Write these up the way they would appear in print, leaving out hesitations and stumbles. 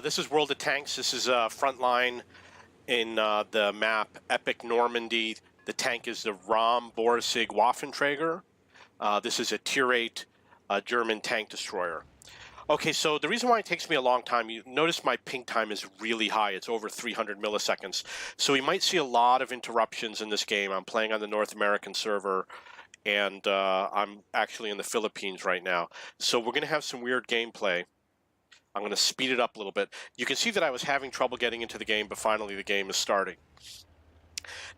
This is World of Tanks. This is Frontline in the map Epic Normandy. The tank is the Rom Borsig Waffenträger. This is a Tier 8 German tank destroyer. Okay, so the reason why it takes me a long time, you notice my ping time is really high. It's over 300 milliseconds. So you might see a lot of interruptions in this game. I'm playing on the North American server, and I'm actually in the Philippines right now. So we're going to have some weird gameplay. I'm going to speed it up a little bit. You can see that I was having trouble getting into the game, but finally the game is starting.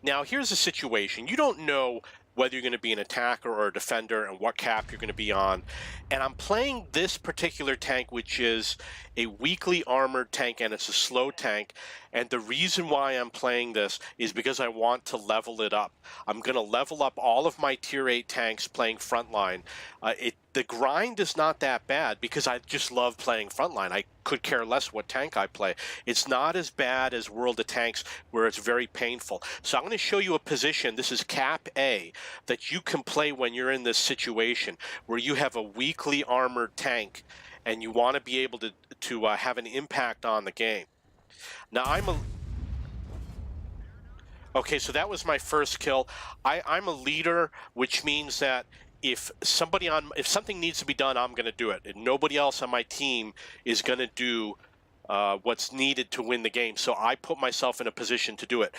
Now, here's the situation. You don't know whether you're going to be an attacker or a defender and what cap you're going to be on. And I'm playing this particular tank, which is a weakly armored tank, and it's a slow tank. And the reason why I'm playing this is because I want to level it up. I'm going to level up all of my Tier 8 tanks playing Frontline. The grind is not that bad because I just love playing Frontline. I could care less what tank I play. It's not as bad as World of Tanks where it's very painful. So I'm going to show you a position, this is Cap A, that you can play when you're in this situation where you have a weakly armored tank and you want to be able to have an impact on the game. Now okay, so that was my first kill. I'm a leader, which means that if something needs to be done, I'm going to do it. And nobody else on my team is going to do what's needed to win the game. So I put myself in a position to do it.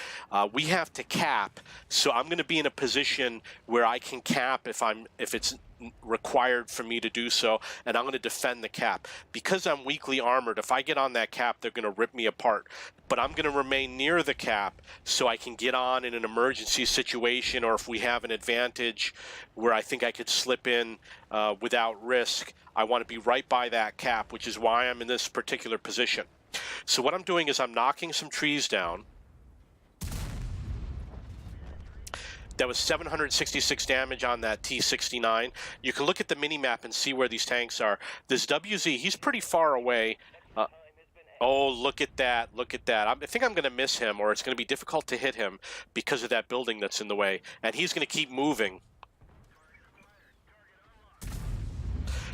We have to cap, so I'm going to be in a position where I can cap if it's required for me to do so, and I'm going to defend the cap. Because I'm weakly armored, if I get on that cap, they're going to rip me apart. But I'm going to remain near the cap so I can get on in an emergency situation, or if we have an advantage where I think I could slip in without risk. I want to be right by that cap, which is why I'm in this particular position. So what I'm doing is I'm knocking some trees down. That was 766 damage on that T-69. You can look at the mini-map and see where these tanks are. This WZ, he's pretty far away. Oh, look at that, look at that. I think I'm going to miss him, or it's going to be difficult to hit him because of that building that's in the way. And he's going to keep moving.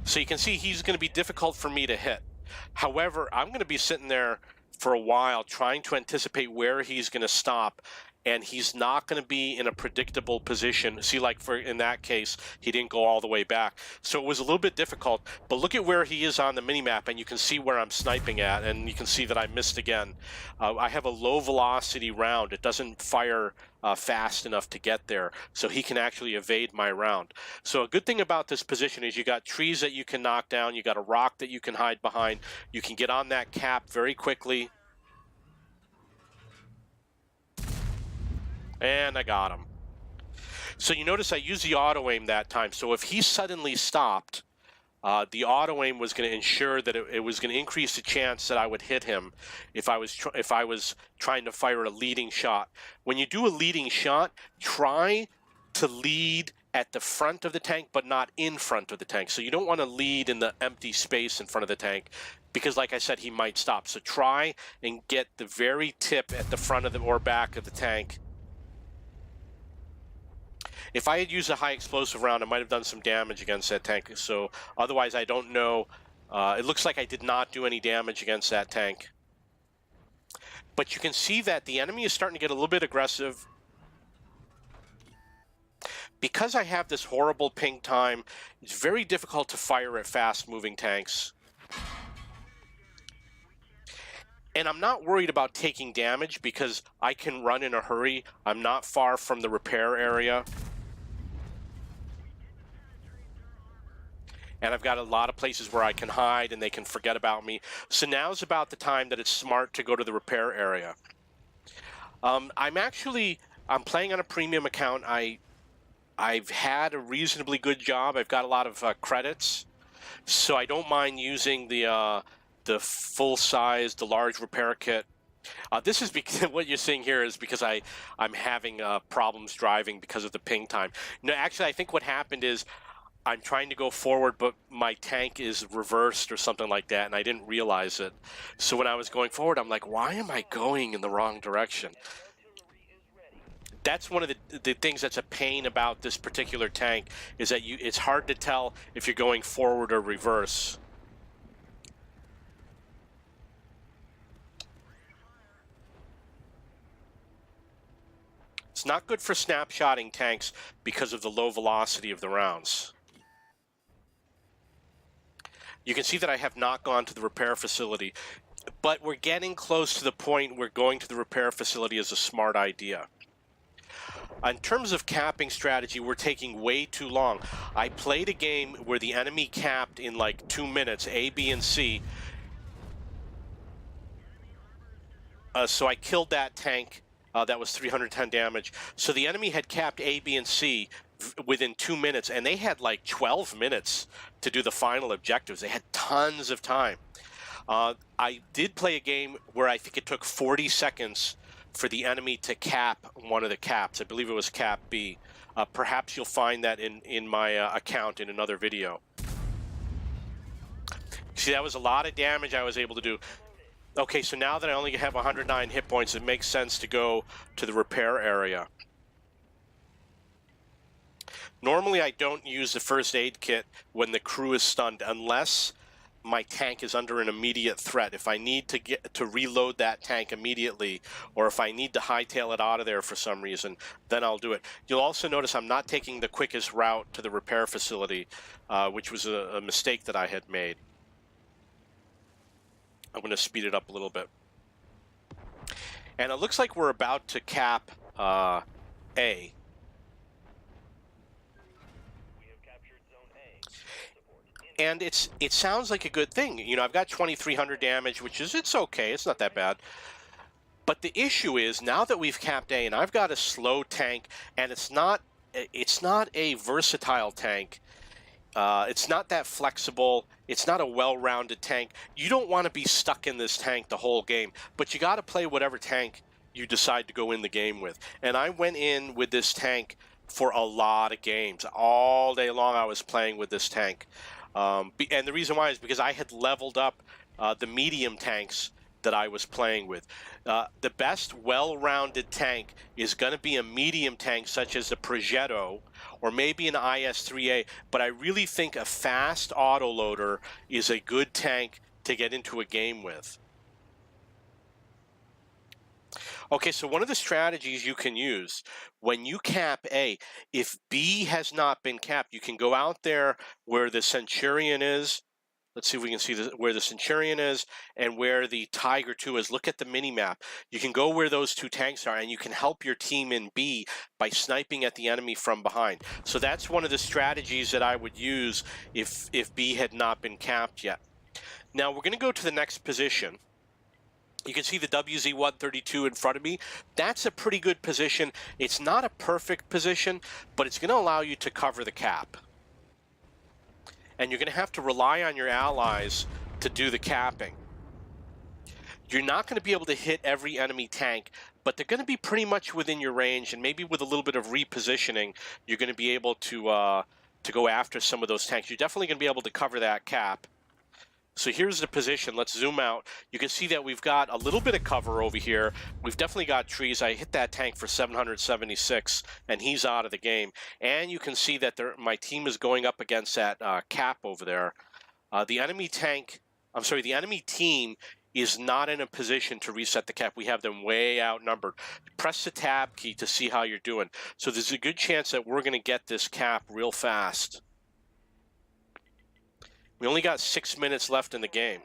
So you can see he's going to be difficult for me to hit. However, I'm going to be sitting there for a while trying to anticipate where he's going to stop, and he's not going to be in a predictable position. See, like in that case, he didn't go all the way back. So it was a little bit difficult, but look at where he is on the minimap, and you can see where I'm sniping at, and you can see that I missed again. I have a low velocity round. It doesn't fire fast enough to get there, so he can actually evade my round. So a good thing about this position is you got trees that you can knock down, you got a rock that you can hide behind, you can get on that cap very quickly. And I got him. So you notice I used the auto-aim that time. So if he suddenly stopped, the auto-aim was going to ensure that it was going to increase the chance that I would hit him if I was trying to fire a leading shot. When you do a leading shot, try to lead at the front of the tank, but not in front of the tank. So you don't want to lead in the empty space in front of the tank, because like I said, he might stop. So try and get the very tip at the front of the or back of the tank. If I had used a high explosive round, I might have done some damage against that tank. So otherwise, I don't know. It looks like I did not do any damage against that tank. But you can see that the enemy is starting to get a little bit aggressive. Because I have this horrible ping time, it's very difficult to fire at fast-moving tanks. And I'm not worried about taking damage because I can run in a hurry. I'm not far from the repair area. And I've got a lot of places where I can hide and they can forget about me. So now's about the time that it's smart to go to the repair area. I'm playing on a premium account. I've had a reasonably good job. I've got a lot of credits. So I don't mind using the full size, the large repair kit. This is because what you're seeing here is because I'm having problems driving because of the ping time. No, actually, I think what happened is I'm trying to go forward, but my tank is reversed or something like that, and I didn't realize it. So when I was going forward, I'm like, why am I going in the wrong direction? That's one of the things that's a pain about this particular tank, is that it's hard to tell if you're going forward or reverse. It's not good for snapshotting tanks because of the low velocity of the rounds. You can see that I have not gone to the repair facility, but we're getting close to the point where going to the repair facility is a smart idea. In terms of capping strategy, we're taking way too long. I played a game where the enemy capped in like 2 minutes, A, B, and C. So I killed that tank. That was 310 damage. So the enemy had capped A, B, and C within 2 minutes, and they had like 12 minutes to do the final objectives. They had tons of time. I did play a game where I think it took 40 seconds for the enemy to cap one of the caps. I believe it was cap B. Perhaps you'll find that in my account in another video. See, that was a lot of damage I was able to do. Okay, so now that I only have 109 hit points, it makes sense to go to the repair area. Normally, I don't use the first aid kit when the crew is stunned unless my tank is under an immediate threat. If I need to get to reload that tank immediately, or if I need to hightail it out of there for some reason, then I'll do it. You'll also notice I'm not taking the quickest route to the repair facility, which was a mistake that I had made. I'm going to speed it up a little bit. And it looks like we're about to cap A. And it sounds like a good thing. You know, I've got 2,300 damage, which is, it's okay. It's not that bad. But the issue is, now that we've capped A, and I've got a slow tank, and it's not a versatile tank. It's not that flexible. It's not a well-rounded tank. You don't want to be stuck in this tank the whole game, but you got to play whatever tank you decide to go in the game with. And I went in with this tank for a lot of games. All day long I was playing with this tank. And the reason why is because I had leveled up the medium tanks that I was playing with. The best well-rounded tank is going to be a medium tank such as the Progetto or maybe an IS-3A, but I really think a fast autoloader is a good tank to get into a game with. Okay, so one of the strategies you can use when you cap A, if B has not been capped, you can go out there where the Centurion is. Let's see if we can see where the Centurion is and where the Tiger II is. Look at the mini-map. You can go where those two tanks are, and you can help your team in B by sniping at the enemy from behind. So that's one of the strategies that I would use if B had not been capped yet. Now we're going to go to the next position. You can see the WZ-132 in front of me. That's a pretty good position. It's not a perfect position, but it's going to allow you to cover the cap. And you're going to have to rely on your allies to do the capping. You're not going to be able to hit every enemy tank, but they're going to be pretty much within your range, and maybe with a little bit of repositioning, you're going to be able to go after some of those tanks. You're definitely going to be able to cover that cap. So here's the position. Let's zoom out. You can see that we've got a little bit of cover over here. We've definitely got trees. I hit that tank for 776, and he's out of the game. And you can see that my team is going up against that cap over there. The enemy team is not in a position to reset the cap. We have them way outnumbered. Press the tab key to see how you're doing. So there's a good chance that we're going to get this cap real fast. We only got 6 minutes left in the game.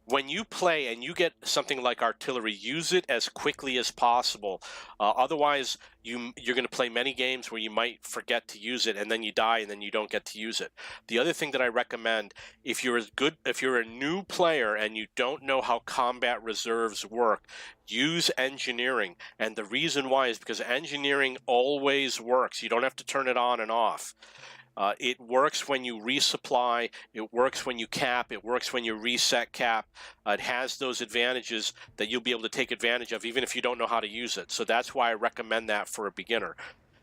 When you play and you get something like artillery, use it as quickly as possible. Otherwise, you're going to play many games where you might forget to use it, and then you die, and then you don't get to use it. The other thing that I recommend, if you're a new player and you don't know how combat reserves work, use engineering. And the reason why is because engineering always works. You don't have to turn it on and off. It works when you resupply, it works when you cap, it works when you reset cap. It has those advantages that you'll be able to take advantage of even if you don't know how to use it. So that's why I recommend that for a beginner.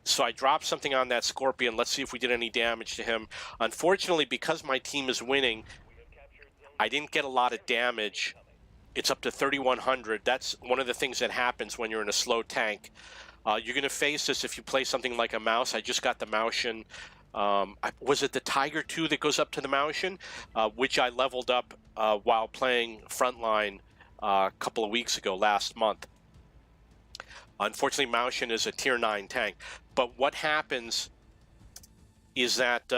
So I dropped something on that Scorpion. Let's see if we did any damage to him. Unfortunately, because my team is winning, I didn't get a lot of damage. It's up to 3,100. That's one of the things that happens when you're in a slow tank. You're going to face this if you play something like a Mouse. I just got the Maushan. Was it the Tiger II that goes up to the Maushan, which I leveled up while playing Frontline a couple of weeks ago, last month. Unfortunately, Maushin is a tier 9 tank. But what happens is that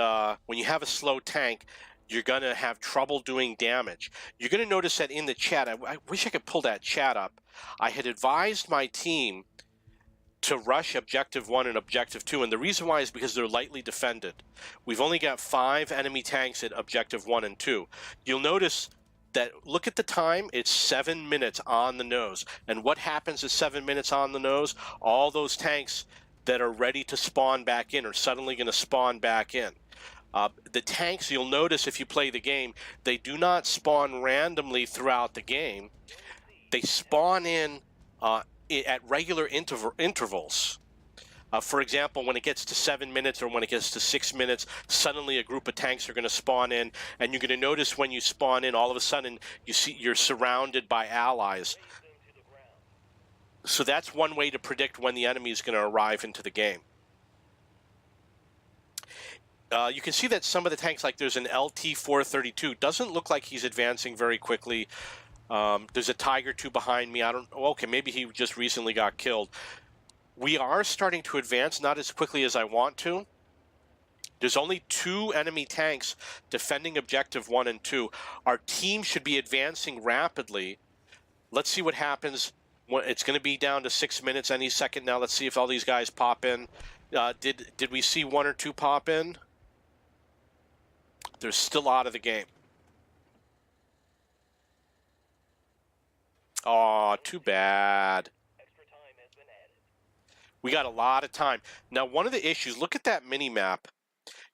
when you have a slow tank, you're going to have trouble doing damage. You're going to notice that in the chat, I wish I could pull that chat up. I had advised my team to rush Objective 1 and Objective 2, and the reason why is because they're lightly defended. We've only got 5 enemy tanks at Objective 1 and 2. You'll notice that, look at the time, it's 7 minutes on the nose. And what happens at 7 minutes on the nose? All those tanks that are ready to spawn back in are suddenly going to spawn back in. The tanks, you'll notice if you play the game, they do not spawn randomly throughout the game. They spawn in at regular intervals. For example, when it gets to 7 minutes or when it gets to 6 minutes, suddenly a group of tanks are going to spawn in, and you're going to notice when you spawn in, all of a sudden you're surrounded by allies. So that's one way to predict when the enemy is going to arrive into the game. You can see that some of the tanks, like there's an LT-432, doesn't look like he's advancing very quickly. There's a Tiger 2 behind me. Okay, maybe he just recently got killed. We are starting to advance, not as quickly as I want to. There's only 2 enemy tanks defending Objective 1 and 2. Our team should be advancing rapidly. Let's see what happens. It's going to be down to 6 minutes any second now. Let's see if all these guys pop in. Did we see 1 or 2 pop in? They're still out of the game. Oh, too bad. We got a lot of time. Now, one of the issues, look at that mini-map.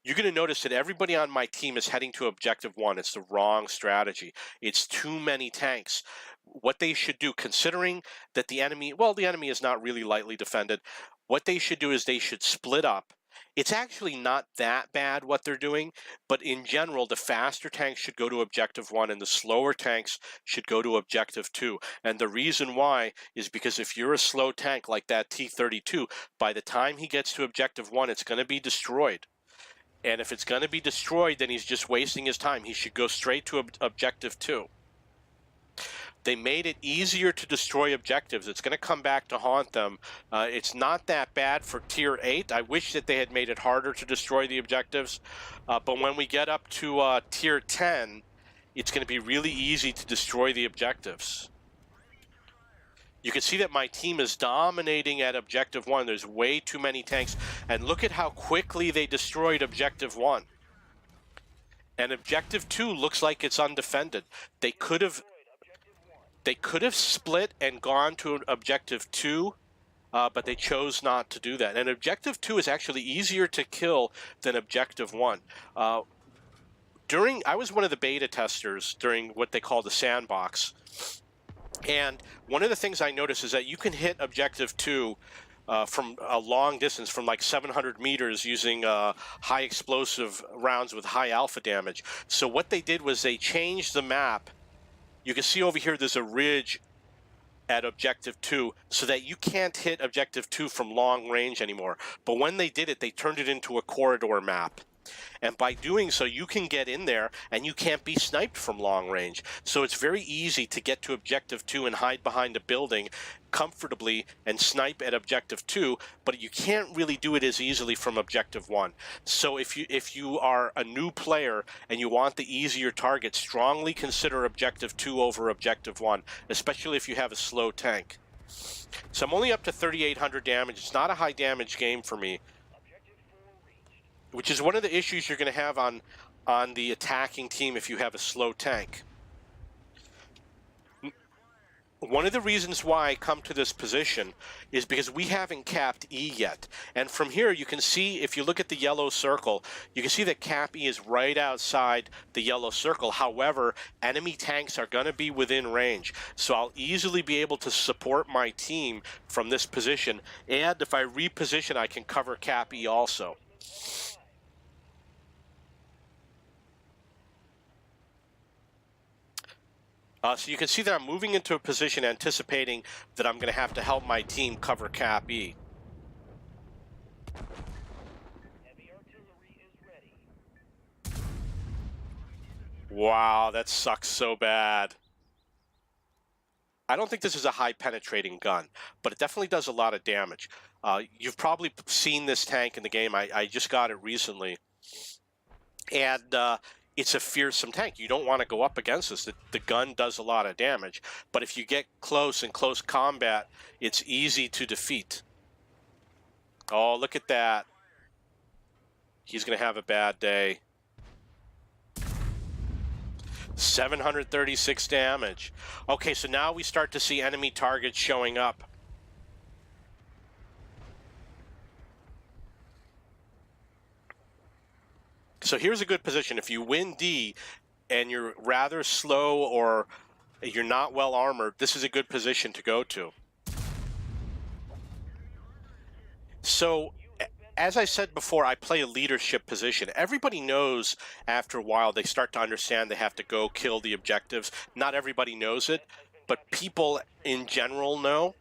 You're going to notice that everybody on my team is heading to Objective 1. It's the wrong strategy. It's too many tanks. What they should do, considering that the enemy, well, the enemy is not really lightly defended, what they should do is they should split up. It's actually not that bad what they're doing, but in general, the faster tanks should go to Objective 1 and the slower tanks should go to Objective 2. And the reason why is because if you're a slow tank like that T-32, by the time he gets to Objective 1, it's going to be destroyed. And if it's going to be destroyed, then he's just wasting his time. He should go straight to Objective 2. They made it easier to destroy objectives. It's going to come back to haunt them. It's not that bad for Tier 8. I wish that they had made it harder to destroy the objectives. But when we get up to Tier 10, it's going to be really easy to destroy the objectives. You can see that my team is dominating at Objective 1. There's way too many tanks. And look at how quickly they destroyed Objective 1. And Objective 2 looks like it's undefended. They could have split and gone to Objective 2, but they chose not to do that. And Objective 2 is actually easier to kill than Objective 1. I was one of the beta testers during what they call the sandbox. And one of the things I noticed is that you can hit Objective 2 from a long distance, from like 700 meters, using high explosive rounds with high alpha damage. So what they did was they changed the map. You can see over here there's a ridge at Objective 2 so that you can't hit Objective 2 from long range anymore. But when they did it, they turned it into a corridor map. And by doing so, you can get in there and you can't be sniped from long range. So it's very easy to get to Objective 2 and hide behind a building comfortably and snipe at Objective 2, but you can't really do it as easily from Objective 1. So if you are a new player and you want the easier target, strongly consider Objective 2 over Objective 1, especially if you have a slow tank. So I'm only up to 3,800 damage. It's not a high damage game for me, which is one of the issues you're going to have on the attacking team if you have a slow tank. One of the reasons why I come to this position is because we haven't capped E yet. And from here you can see, if you look at the yellow circle, you can see that cap E is right outside the yellow circle. However, enemy tanks are going to be within range. So I'll easily be able to support my team from this position. And if I reposition, I can cover cap E also. So you can see that I'm moving into a position anticipating that I'm going to have to help my team cover cap E. Heavy artillery is ready. Wow, that sucks so bad. I don't think this is a high penetrating gun, but it definitely does a lot of damage. You've probably seen this tank in the game. I just got it recently. And it's a fearsome tank. You don't want to go up against this. The gun does a lot of damage. But if you get close in close combat, it's easy to defeat. Oh, look at that. He's going to have a bad day. 736 damage. Okay, so now we start to see enemy targets showing up. So here's a good position. If you win D and you're rather slow or you're not well armored, this is a good position to go to. So as I said before, I play a leadership position. Everybody knows after a while they start to understand they have to go kill the objectives. Not everybody knows it, but people in general know.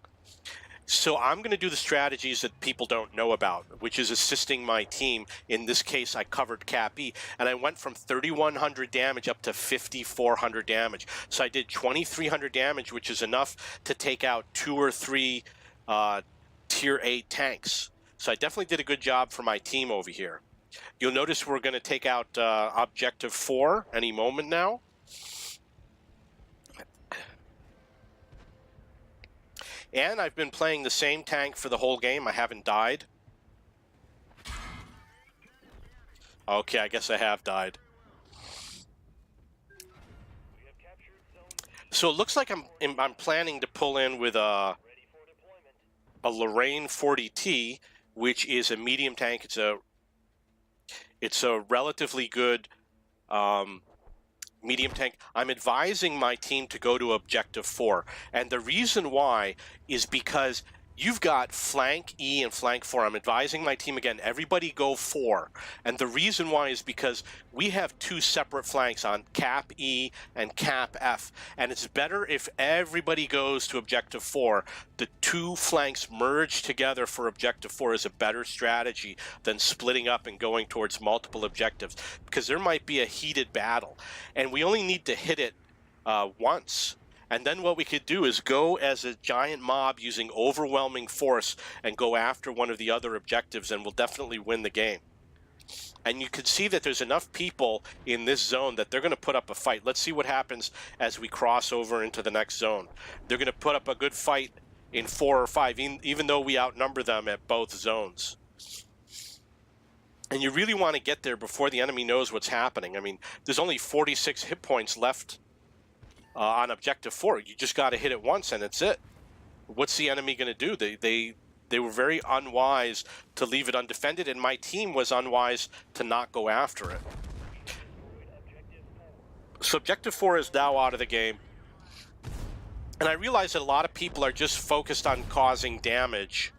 So I'm going to do the strategies that people don't know about, which is assisting my team. In this case, I covered Cap E, and I went from 3,100 damage up to 5,400 damage. So I did 2,300 damage, which is enough to take out 2 or 3 Tier 8 tanks. So I definitely did a good job for my team over here. You'll notice we're going to take out Objective 4 any moment now. And I've been playing the same tank for the whole game. I haven't died. Okay, I guess I have died. So it looks like I'm planning to pull in with a Lorraine 40T, which is a medium tank. It's a relatively good medium tank. I'm advising my team to go to Objective 4. And the reason why is because you've got flank E and flank 4. I'm advising my team again, everybody go 4. And the reason why is because we have 2 separate flanks on Cap E and Cap F. And it's better if everybody goes to Objective 4. The 2 flanks merge together for Objective 4 is a better strategy than splitting up and going towards multiple objectives, because there might be a heated battle. And we only need to hit it once. And then what we could do is go as a giant mob using overwhelming force and go after one of the other objectives, and we'll definitely win the game. And you can see that there's enough people in this zone that they're going to put up a fight. Let's see what happens as we cross over into the next zone. They're going to put up a good fight in 4 or 5, even though we outnumber them at both zones. And you really want to get there before the enemy knows what's happening. I mean, there's only 46 hit points left on Objective 4. You just got to hit it once, and it's it. What's the enemy going to do? They were very unwise to leave it undefended, and my team was unwise to not go after it. So Objective 4 is now out of the game. And I realize that a lot of people are just focused on causing damage.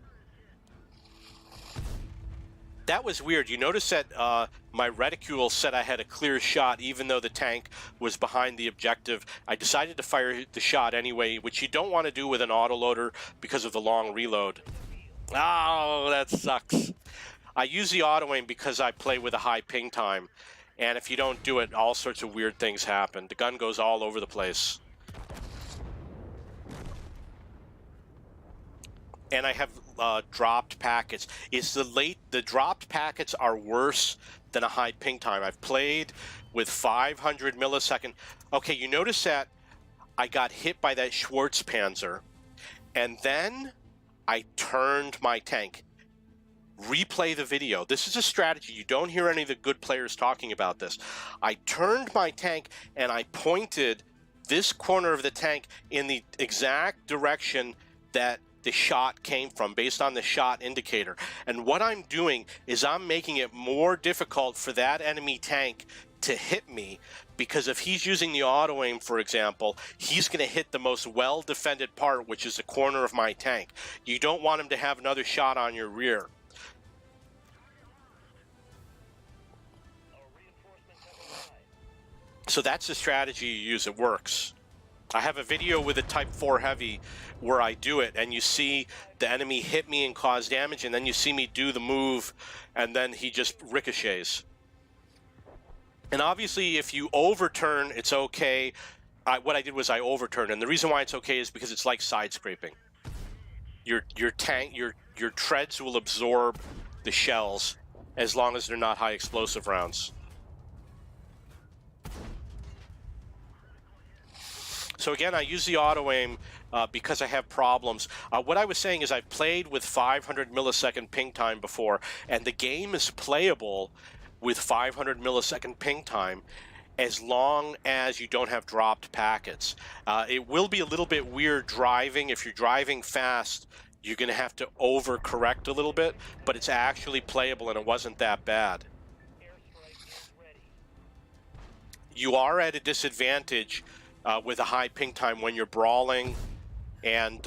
That was weird. You notice that my reticule said I had a clear shot even though the tank was behind the objective. I decided to fire the shot anyway, which you don't want to do with an autoloader because of the long reload. Oh, that sucks. I use the auto aim because I play with a high ping time. And if you don't do it, all sorts of weird things happen. The gun goes all over the place. And I have dropped packets. The dropped packets are worse than a high ping time. I've played with 500 millisecond. Okay, you notice that I got hit by that Schwarzpanzer, and then I turned my tank. Replay the video. This is a strategy. You don't hear any of the good players talking about this. I turned my tank and I pointed this corner of the tank in the exact direction that the shot came from based on the shot indicator. And what I'm doing is I'm making it more difficult for that enemy tank to hit me, because if he's using the auto aim, for example, he's going to hit the most well-defended part, which is the corner of my tank. You don't want him to have another shot on your rear. So that's the strategy you use. It works. I have a video with a Type 4 Heavy where I do it, and you see the enemy hit me and cause damage, and then you see me do the move, and then he just ricochets. And obviously, if you overturn, it's okay. what I did was I overturned, and the reason why it's okay is because it's like side scraping. Your treads will absorb the shells as long as they're not high explosive rounds. So again, I use the auto aim because I have problems. What I was saying is I've played with 500 millisecond ping time before, and the game is playable with 500 millisecond ping time as long as you don't have dropped packets. It will be a little bit weird driving. If you're driving fast, you're going to have to overcorrect a little bit, but it's actually playable and it wasn't that bad. You are at a disadvantage with a high ping time when you're brawling, and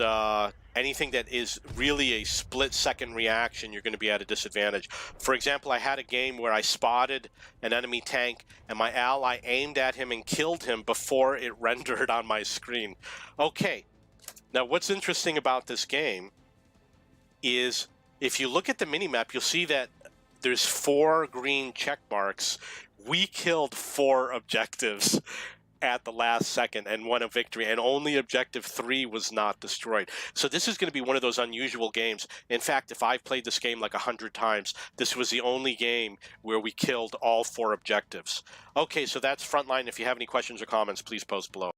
anything that is really a split-second reaction, you're going to be at a disadvantage. For example, I had a game where I spotted an enemy tank, and my ally aimed at him and killed him before it rendered on my screen. Okay, now what's interesting about this game is if you look at the minimap, you'll see that there's 4 green check marks. We killed 4 objectives at the last second and won a victory, and only objective 3 was not destroyed. So this is going to be one of those unusual games. In fact, if I've played this game like 100 times, this was the only game where we killed all 4 objectives. Okay, so that's Frontline. If you have any questions or comments, please post below.